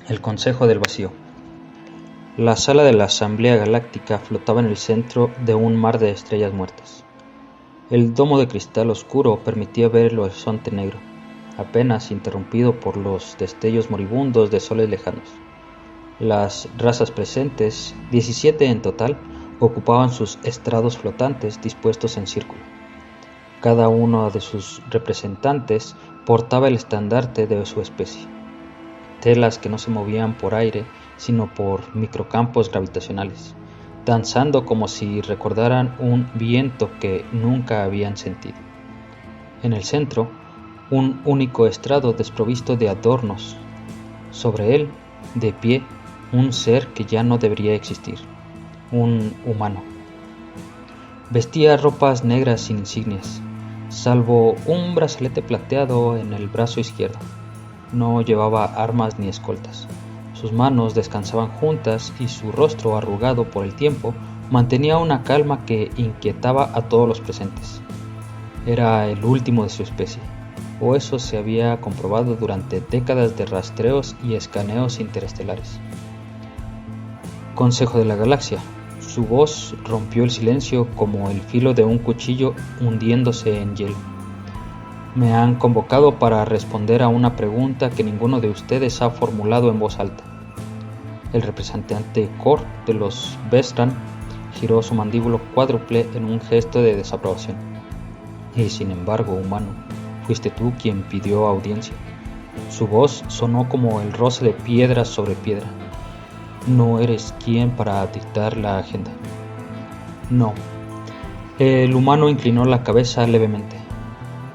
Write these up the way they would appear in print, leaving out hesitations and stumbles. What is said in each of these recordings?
El Consejo del Vacío. La sala de la Asamblea Galáctica flotaba en el centro de un mar de estrellas muertas. El domo de cristal oscuro permitía ver el horizonte negro, apenas interrumpido por los destellos moribundos de soles lejanos. Las razas presentes, 17 en total, ocupaban sus estrados flotantes dispuestos en círculo. Cada uno de sus representantes portaba el estandarte de su especie. Telas que no se movían por aire, sino por microcampos gravitacionales, danzando como si recordaran un viento que nunca habían sentido. En el centro, un único estrado desprovisto de adornos. Sobre él, de pie, un ser que ya no debería existir, un humano. Vestía ropas negras sin insignias, salvo un brazalete plateado en el brazo izquierdo. No llevaba armas ni escoltas. Sus manos descansaban juntas y su rostro, arrugado por el tiempo, mantenía una calma que inquietaba a todos los presentes. Era el último de su especie, o eso se había comprobado durante décadas de rastreos y escaneos interestelares. Consejo de la Galaxia. Su voz rompió el silencio como el filo de un cuchillo hundiéndose en hielo. Me han convocado para responder a una pregunta que ninguno de ustedes ha formulado en voz alta. El representante Kor de los Vestran giró su mandíbula cuádruple en un gesto de desaprobación. Y sin embargo, humano, fuiste tú quien pidió audiencia. Su voz sonó como el roce de piedra sobre piedra. No eres quien para dictar la agenda. No. El humano inclinó la cabeza levemente.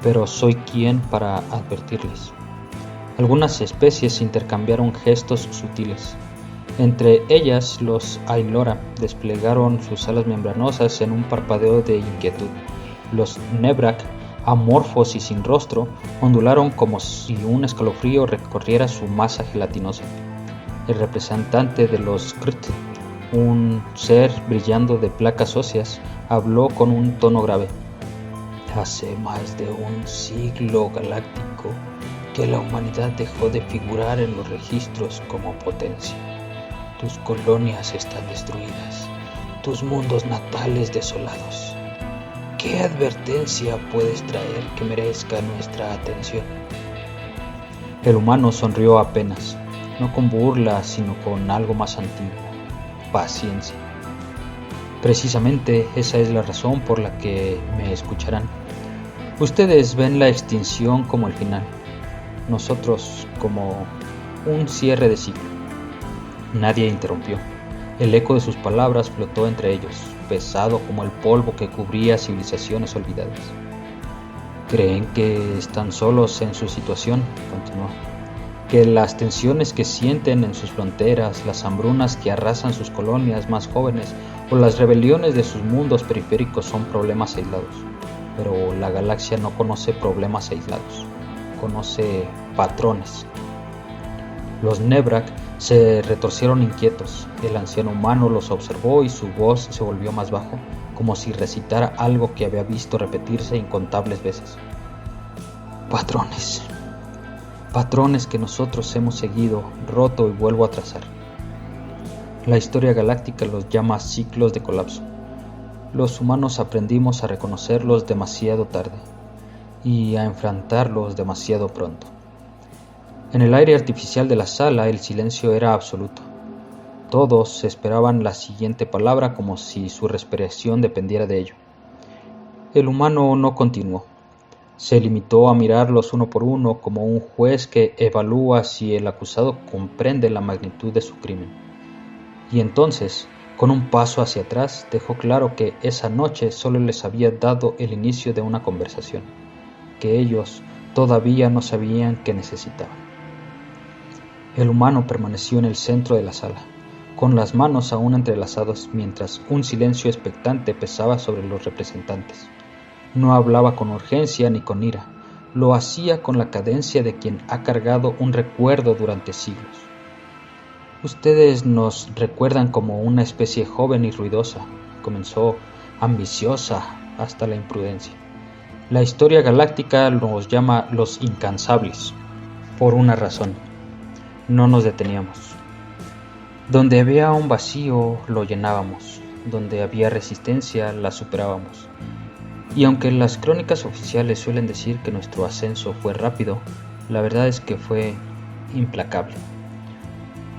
Pero soy quien para advertirles. Algunas especies intercambiaron gestos sutiles. Entre ellas, los Ailora desplegaron sus alas membranosas en un parpadeo de inquietud. Los Nebrak, amorfos y sin rostro, ondularon como si un escalofrío recorriera su masa gelatinosa. El representante de los Krut, un ser brillando de placas óseas, habló con un tono grave. Hace más de un siglo galáctico que la humanidad dejó de figurar en los registros como potencia. Tus colonias están destruidas, tus mundos natales desolados. ¿Qué advertencia puedes traer que merezca nuestra atención? El humano sonrió apenas, no con burla, sino con algo más antiguo: paciencia. Precisamente esa es la razón por la que me escucharán. Ustedes ven la extinción como el final, nosotros como un cierre de ciclo. Nadie interrumpió. El eco de sus palabras flotó entre ellos, pesado como el polvo que cubría civilizaciones olvidadas. ¿Creen que están solos en su situación?, continuó. ¿Que las tensiones que sienten en sus fronteras, las hambrunas que arrasan sus colonias más jóvenes o las rebeliones de sus mundos periféricos son problemas aislados? Pero la galaxia no conoce problemas aislados, conoce patrones. Los Nebrak se retorcieron inquietos. El anciano humano los observó y su voz se volvió más baja, como si recitara algo que había visto repetirse incontables veces. Patrones. Patrones que nosotros hemos seguido, roto y vuelvo a trazar. La historia galáctica los llama ciclos de colapso. Los humanos aprendimos a reconocerlos demasiado tarde y a enfrentarlos demasiado pronto. En el aire artificial de la sala el silencio era absoluto. Todos esperaban la siguiente palabra como si su respiración dependiera de ello. El humano no continuó. Se limitó a mirarlos uno por uno como un juez que evalúa si el acusado comprende la magnitud de su crimen. Y entonces, con un paso hacia atrás, dejó claro que esa noche solo les había dado el inicio de una conversación, que ellos todavía no sabían que necesitaban. El humano permaneció en el centro de la sala, con las manos aún entrelazadas, mientras un silencio expectante pesaba sobre los representantes. No hablaba con urgencia ni con ira, lo hacía con la cadencia de quien ha cargado un recuerdo durante siglos. Ustedes nos recuerdan como una especie joven y ruidosa, comenzó, ambiciosa hasta la imprudencia. La historia galáctica nos llama los incansables, por una razón. No nos deteníamos. Donde había un vacío, lo llenábamos. Donde había resistencia, la superábamos. Y aunque las crónicas oficiales suelen decir que nuestro ascenso fue rápido, la verdad es que fue implacable.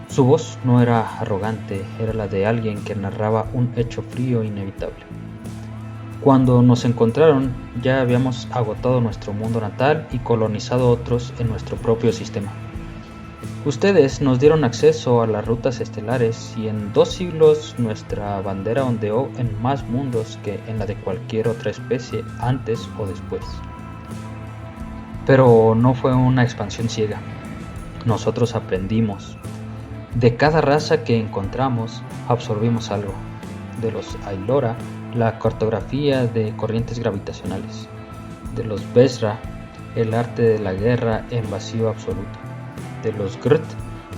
Su voz no era arrogante, era la de alguien que narraba un hecho frío e inevitable. Cuando nos encontraron, ya habíamos agotado nuestro mundo natal y colonizado otros en nuestro propio sistema. Ustedes nos dieron acceso a las rutas estelares y en 2 siglos nuestra bandera ondeó en más mundos que en la de cualquier otra especie antes o después. Pero no fue una expansión ciega. Nosotros aprendimos. De cada raza que encontramos, absorbimos algo. De los Ailora, la cartografía de corrientes gravitacionales. De los Besra, el arte de la guerra en vacío absoluto. De los Grt,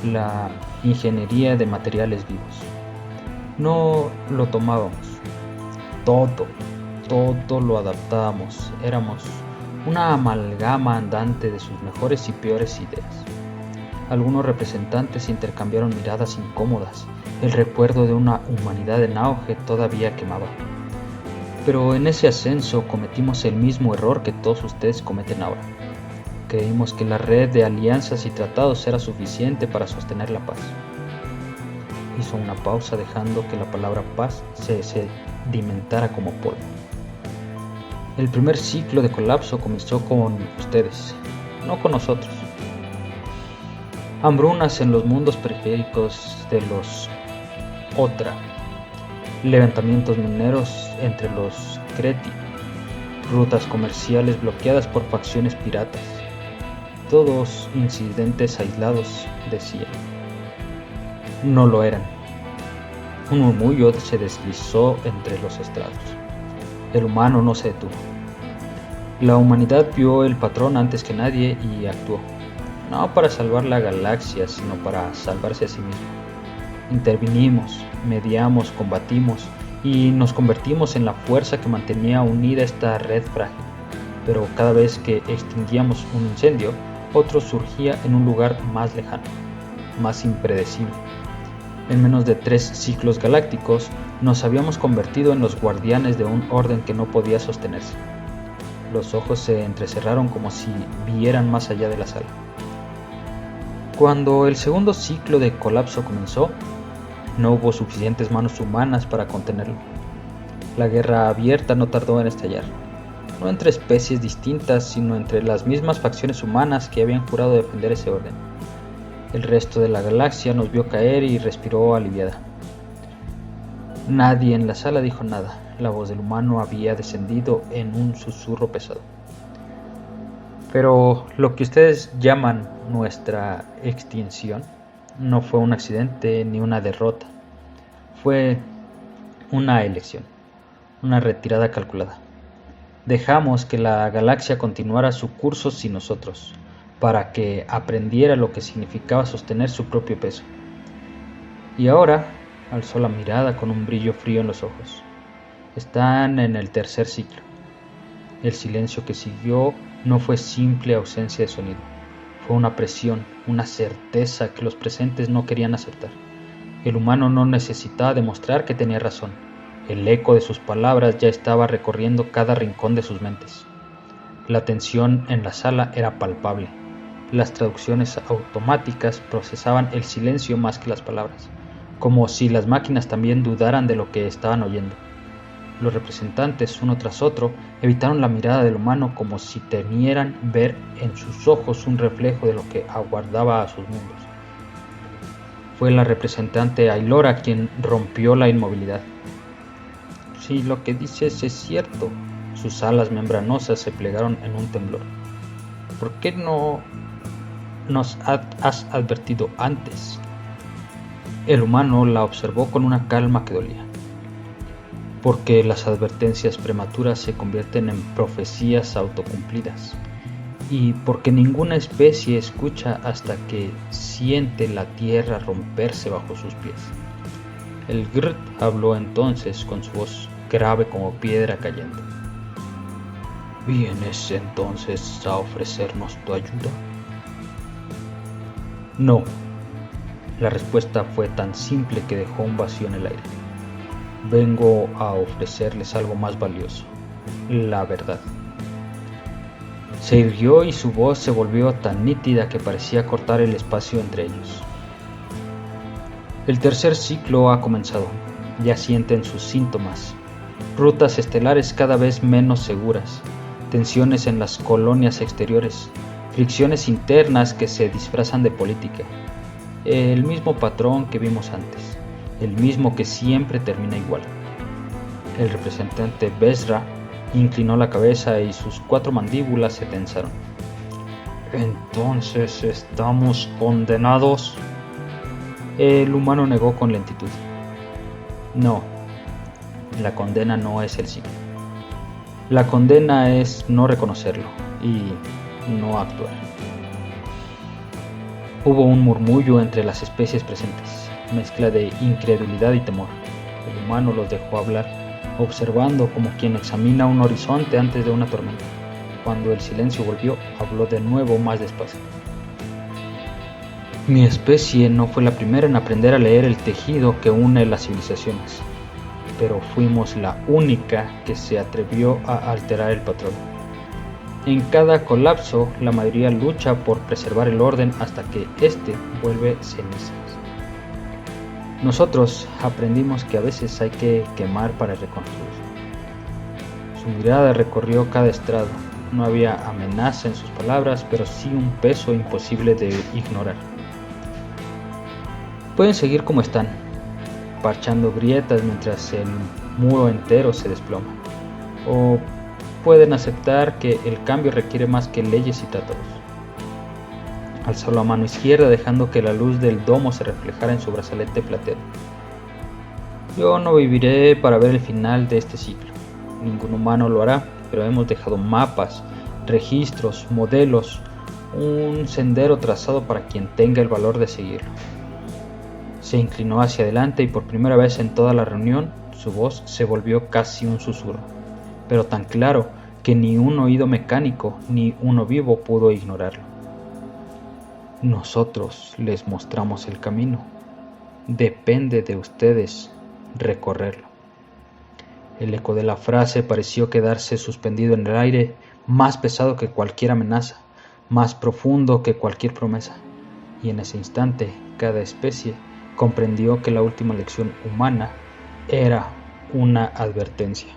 la ingeniería de materiales vivos. No lo tomábamos. Todo lo adaptábamos. Éramos una amalgama andante de sus mejores y peores ideas. Algunos representantes intercambiaron miradas incómodas. El recuerdo de una humanidad en auge todavía quemaba. Pero en ese ascenso cometimos el mismo error que todos ustedes cometen ahora. Creímos que la red de alianzas y tratados era suficiente para sostener la paz. Hizo una pausa dejando que la palabra paz se sedimentara como polvo. El primer ciclo de colapso comenzó con ustedes, no con nosotros. Hambrunas en los mundos periféricos de los Otra, levantamientos mineros entre los Kreti, rutas comerciales bloqueadas por facciones piratas. Todos incidentes aislados, decía. No lo eran. Un murmullo se deslizó entre los estrados. El humano no se detuvo. La humanidad vio el patrón antes que nadie y actuó. No para salvar la galaxia, sino para salvarse a sí mismo. Intervinimos, mediamos, combatimos y nos convertimos en la fuerza que mantenía unida esta red frágil. Pero cada vez que extinguíamos un incendio, otro surgía en un lugar más lejano, más impredecible. En menos de 3 ciclos galácticos, nos habíamos convertido en los guardianes de un orden que no podía sostenerse. Los ojos se entrecerraron como si vieran más allá de la sala. Cuando el segundo ciclo de colapso comenzó, no hubo suficientes manos humanas para contenerlo. La guerra abierta no tardó en estallar, no entre especies distintas, sino entre las mismas facciones humanas que habían jurado defender ese orden. El resto de la galaxia nos vio caer y respiró aliviada. Nadie en la sala dijo nada. La voz del humano había descendido en un susurro pesado. Pero lo que ustedes llaman nuestra extinción no fue un accidente ni una derrota. Fue una elección, una retirada calculada. Dejamos que la galaxia continuara su curso sin nosotros, para que aprendiera lo que significaba sostener su propio peso. Y ahora alzó la mirada con un brillo frío en los ojos. Están en el tercer ciclo. El silencio que siguió no fue simple ausencia de sonido. Fue una presión, una certeza que los presentes no querían aceptar. El humano no necesitaba demostrar que tenía razón. El eco de sus palabras ya estaba recorriendo cada rincón de sus mentes. La tensión en la sala era palpable. Las traducciones automáticas procesaban el silencio más que las palabras, como si las máquinas también dudaran de lo que estaban oyendo. Los representantes, uno tras otro, evitaron la mirada del humano como si temieran ver en sus ojos un reflejo de lo que aguardaba a sus mundos. Fue la representante Ailora quien rompió la inmovilidad. Sí, lo que dices es cierto. Sus alas membranosas se plegaron en un temblor. ¿Por qué no nos has advertido antes? El humano la observó con una calma que dolía. Porque las advertencias prematuras se convierten en profecías autocumplidas. Y porque ninguna especie escucha hasta que siente la tierra romperse bajo sus pies. El Grt habló entonces con su voz grave como piedra cayendo. ¿Vienes entonces a ofrecernos tu ayuda? No, La respuesta fue tan simple que dejó un vacío en el aire. Vengo a ofrecerles algo más valioso, la verdad. Se irguió y su voz se volvió tan nítida que parecía cortar el espacio entre ellos. El tercer ciclo ha comenzado. Ya sienten sus síntomas. Rutas estelares cada vez menos seguras, tensiones en las colonias exteriores, fricciones internas que se disfrazan de política. El mismo patrón que vimos antes, el mismo que siempre termina igual. El representante Besra inclinó la cabeza y sus 4 mandíbulas se tensaron. ¿Entonces estamos condenados? El humano negó con lentitud. No, la condena no es el ciclo. La condena es no reconocerlo y no actuar. Hubo un murmullo entre las especies presentes, mezcla de incredulidad y temor. El humano los dejó hablar, observando como quien examina un horizonte antes de una tormenta. Cuando el silencio volvió, habló de nuevo más despacio. Mi especie no fue la primera en aprender a leer el tejido que une las civilizaciones, pero fuimos la única que se atrevió a alterar el patrón. En cada colapso, la mayoría lucha por preservar el orden hasta que éste vuelve cenizas. Nosotros aprendimos que a veces hay que quemar para reconstruir. Su mirada recorrió cada estrado. No había amenaza en sus palabras, pero sí un peso imposible de ignorar. Pueden seguir como están, parchando grietas mientras el muro entero se desploma. O pueden aceptar que el cambio requiere más que leyes y tratados. Alzó la mano izquierda dejando que la luz del domo se reflejara en su brazalete plateado. Yo no viviré para ver el final de este ciclo. Ningún humano lo hará, pero hemos dejado mapas, registros, modelos, un sendero trazado para quien tenga el valor de seguirlo. Se inclinó hacia adelante y por primera vez en toda la reunión su voz se volvió casi un susurro, pero tan claro que ni un oído mecánico ni uno vivo pudo ignorarlo. Nosotros les mostramos el camino. Depende de ustedes recorrerlo. El eco de la frase pareció quedarse suspendido en el aire, más pesado que cualquier amenaza, más profundo que cualquier promesa. Y en ese instante, cada especie comprendió que la última lección humana era una advertencia.